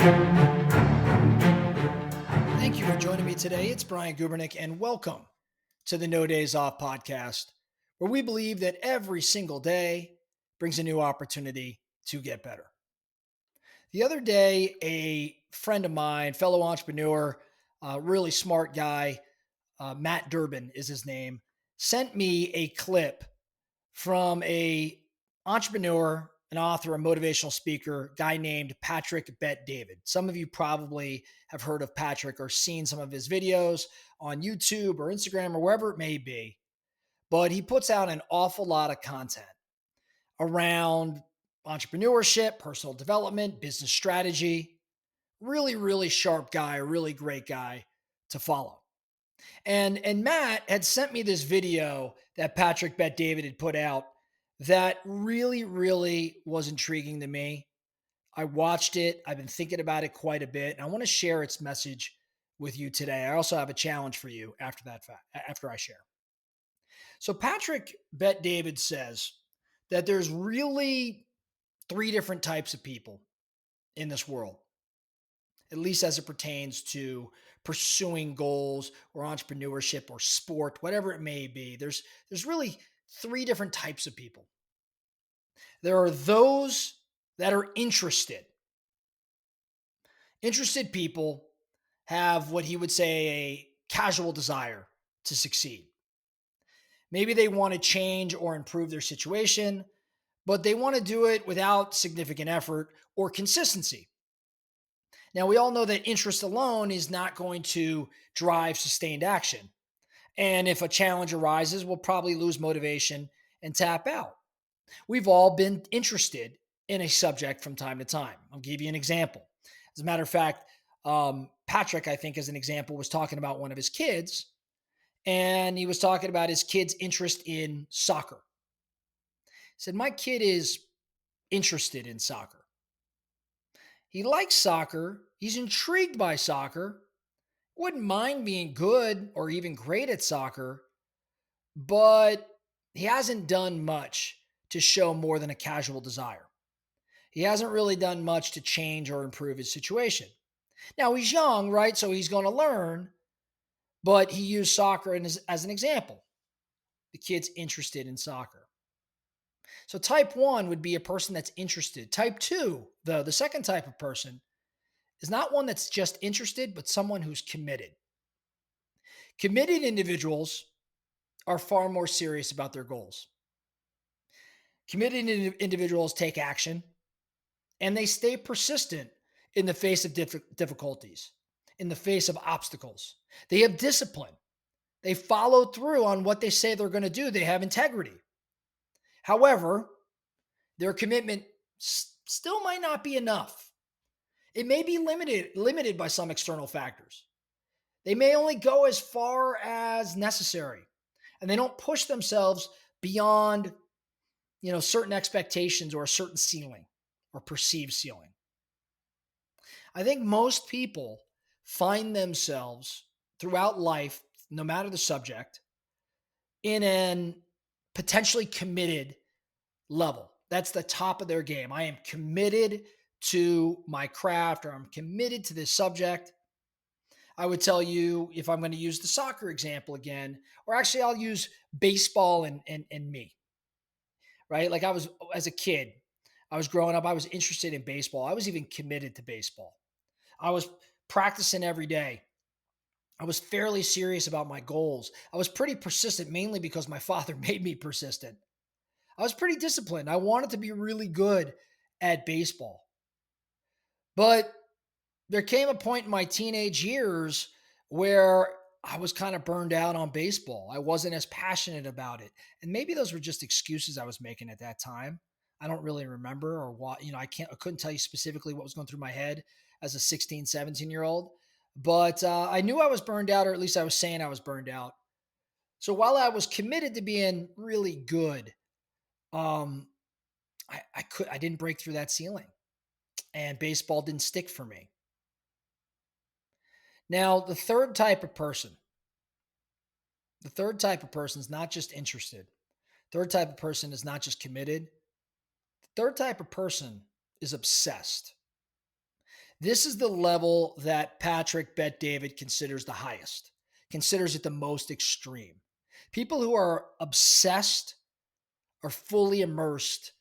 Thank you for joining me today. It's Brian Gubernick, and welcome to the No Days Off podcast, where we believe that every single day brings a new opportunity to get better. The other day, a friend of mine, fellow entrepreneur, really smart guy, Matt Durbin is his name, sent me a clip from a entrepreneur, an author, a motivational speaker, guy named Patrick Bet David. Some of you probably have heard of Patrick or seen some of his videos on YouTube or Instagram or wherever it may be. But he puts out an awful lot of content around entrepreneurship, personal development, business strategy. Really, really sharp guy, a really great guy to follow. And Matt had sent me this video that Patrick Bet David had put out that really, really was intriguing to me. I watched it. I've been thinking about it quite a bit, and I want to share its message with you today. I also have a challenge for you after that fact, after I share. So Patrick Bet David says that there's really three different types of people in this world, at least as it pertains to pursuing goals or entrepreneurship or sport, whatever it may be. There's really three different types of people. There are those that are interested. Interested people have what he would say a casual desire to succeed. Maybe they want to change or improve their situation, but they want to do it without significant effort or consistency. Now, we all know that interest alone is not going to drive sustained action. And if a challenge arises, we'll probably lose motivation and tap out. We've all been interested in a subject from time to time. I'll give you an example. As a matter of fact, Patrick, I think, as an example, was talking about one of his kids, and he was talking about his kid's interest in soccer. He said, my kid is interested in soccer. He likes soccer. He's intrigued by soccer. Wouldn't mind being good or even great at soccer, but he hasn't done much to show more than a casual desire. He hasn't really done much to change or improve his situation. Now, he's young, right? So he's going to learn, but he used soccer as an example. The kid's interested in soccer. So type one would be a person that's interested. Type two, though, the second type of person is not one that's just interested, but someone who's committed. Committed individuals are far more serious about their goals. Committed individuals take action and they stay persistent in the face of difficulties, in the face of obstacles. They have discipline. They follow through on what they say they're going to do. They have integrity. However, their commitment still might not be enough. It may be limited by some external factors. They may only go as far as necessary, and they don't push themselves beyond, certain expectations or a certain ceiling or perceived ceiling. I think most people find themselves throughout life, no matter the subject, in an potentially committed level. That's the top of their game. I am committed to my craft, or I'm committed to this subject. I would tell you, if I'm going to use the soccer example again, or actually I'll use baseball and me, right? Like as a kid, I was growing up, I was interested in baseball. I was even committed to baseball. I was practicing every day. I was fairly serious about my goals. I was pretty persistent, mainly because my father made me persistent. I was pretty disciplined. I wanted to be really good at baseball. But there came a point in my teenage years where I was kind of burned out on baseball. I wasn't as passionate about it. And maybe those were just excuses I was making at that time. I don't really remember or what, I couldn't tell you specifically what was going through my head as a 16, 17-year-old. But I knew I was burned out, or at least I was saying I was burned out. So while I was committed to being really good, um, I didn't break through that ceiling, and baseball didn't stick for me. Now, the third type of person is not just interested. Third type of person is not just committed. The third type of person is obsessed. This is the level that Patrick Bet David considers the highest, considers it the most extreme. People who are obsessed are fully immersed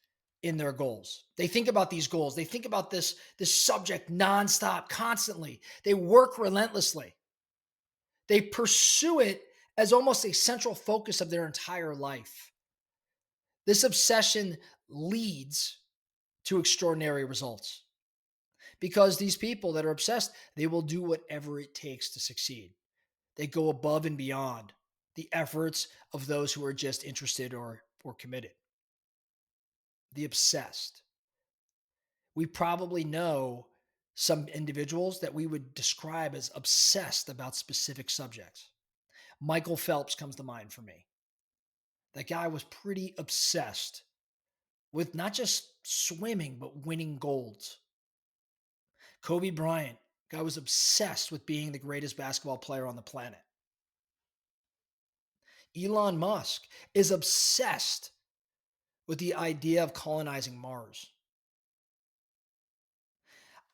in their goals. They think about these goals. They think about this subject nonstop, constantly. They work relentlessly. They pursue it as almost a central focus of their entire life. This obsession leads to extraordinary results because these people that are obsessed, they will do whatever it takes to succeed. They go above and beyond the efforts of those who are just interested or committed. The obsessed. We probably know some individuals that we would describe as obsessed about specific subjects. Michael Phelps comes to mind for me. That guy was pretty obsessed with not just swimming, but winning golds. Kobe Bryant, guy was obsessed with being the greatest basketball player on the planet. Elon Musk is obsessed with the idea of colonizing Mars.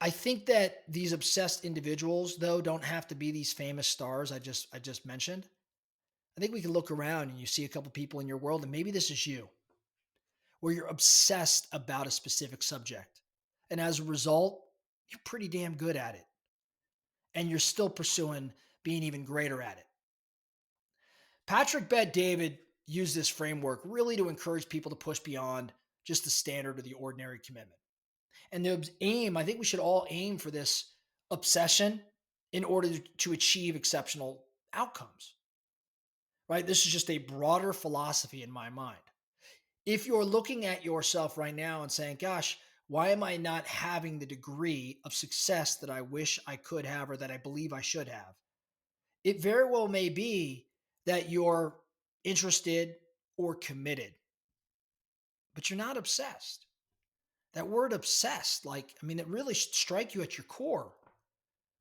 I think that these obsessed individuals, though, don't have to be these famous stars I just mentioned. I think we can look around and you see a couple people in your world, and maybe this is you, where you're obsessed about a specific subject. And as a result, you're pretty damn good at it. And you're still pursuing being even greater at it. Patrick Bet David used this framework really to encourage people to push beyond just the standard or the ordinary commitment. And the aim, I think we should all aim for this obsession in order to achieve exceptional outcomes, right? This is just a broader philosophy in my mind. If you're looking at yourself right now and saying, gosh, why am I not having the degree of success that I wish I could have or that I believe I should have? It very well may be that you're interested or committed, but you're not obsessed. That word obsessed, like, I mean, it really should strike you at your core.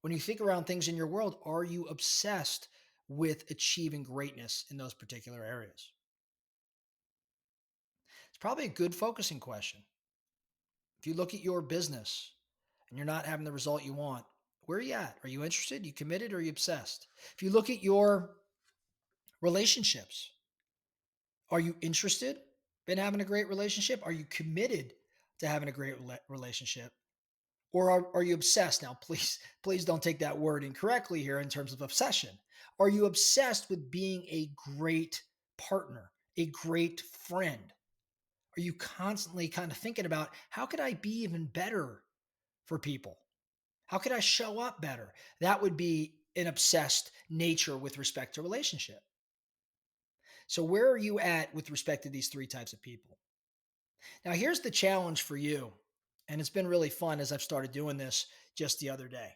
When you think around things in your world, are you obsessed with achieving greatness in those particular areas? It's probably a good focusing question. If you look at your business and you're not having the result you want, where are you at? Are you interested? Are you committed? Or are you obsessed? If you look at your relationships, are you interested in having a great relationship? Are you committed to having a great relationship? Or are you obsessed? Now, please don't take that word incorrectly here in terms of obsession. Are you obsessed with being a great partner, a great friend? Are you constantly kind of thinking about how could I be even better for people? How could I show up better? That would be an obsessed nature with respect to relationship. So, where are you at with respect to these three types of people? Now, here's the challenge for you. And it's been really fun as I've started doing this just the other day.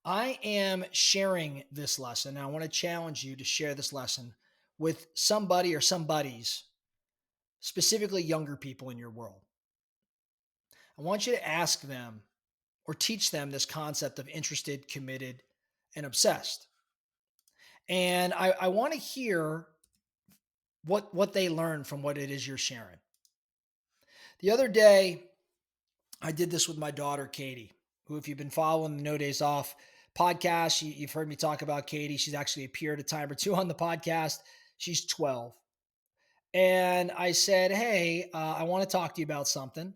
I am sharing this lesson. And I want to challenge you to share this lesson with somebody or some buddies, specifically younger people in your world. I want you to ask them or teach them this concept of interested, committed, and obsessed. And I want to hear what they learn from what it is you're sharing. The other day, I did this with my daughter, Katie, who, if you've been following the No Days Off podcast, you've heard me talk about Katie. She's actually appeared a time or two on the podcast. She's 12. And I said, hey, I want to talk to you about something.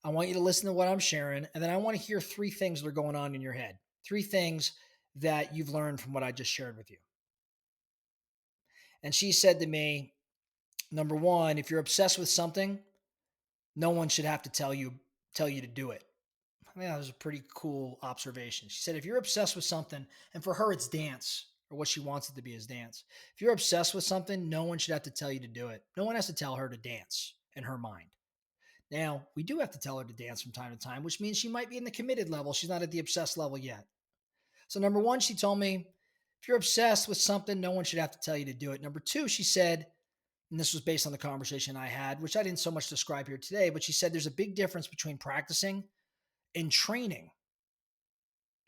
I want you to listen to what I'm sharing. And then I want to hear three things that are going on in your head, three things that you've learned from what I just shared with you. And she said to me, number one, if you're obsessed with something, no one should have to tell you to do it. I mean, that was a pretty cool observation. She said, if you're obsessed with something, and for her, it's dance, or what she wants it to be is dance. If you're obsessed with something, no one should have to tell you to do it. No one has to tell her to dance in her mind. Now, we do have to tell her to dance from time to time, which means she might be in the committed level. She's not at the obsessed level yet. So, number one, she told me, if you're obsessed with something, no one should have to tell you to do it. Number two, she said, and this was based on the conversation I had, which I didn't so much describe here today, but she said there's a big difference between practicing and training,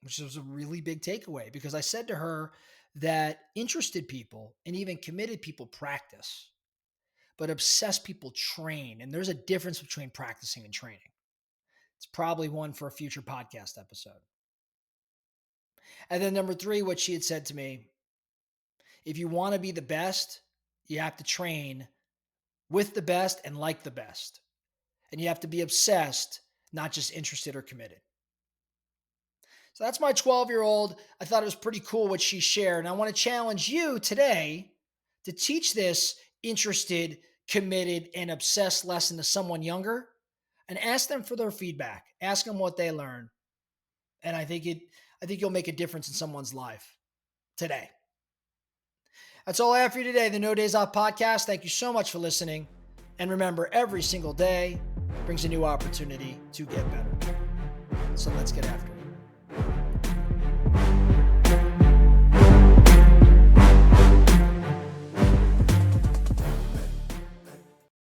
which was a really big takeaway because I said to her that interested people and even committed people practice, but obsessed people train. And there's a difference between practicing and training. It's probably one for a future podcast episode. And then number three, what she had said to me, if you want to be the best, you have to train with the best and like the best. And you have to be obsessed, not just interested or committed. So that's my 12-year-old. I thought it was pretty cool what she shared. And I want to challenge you today to teach this interested, committed, and obsessed lesson to someone younger and ask them for their feedback. Ask them what they learn. And I think you'll make a difference in someone's life today. That's all I have for you today. The No Days Off podcast. Thank you so much for listening. And remember, every single day brings a new opportunity to get better. So let's get after it.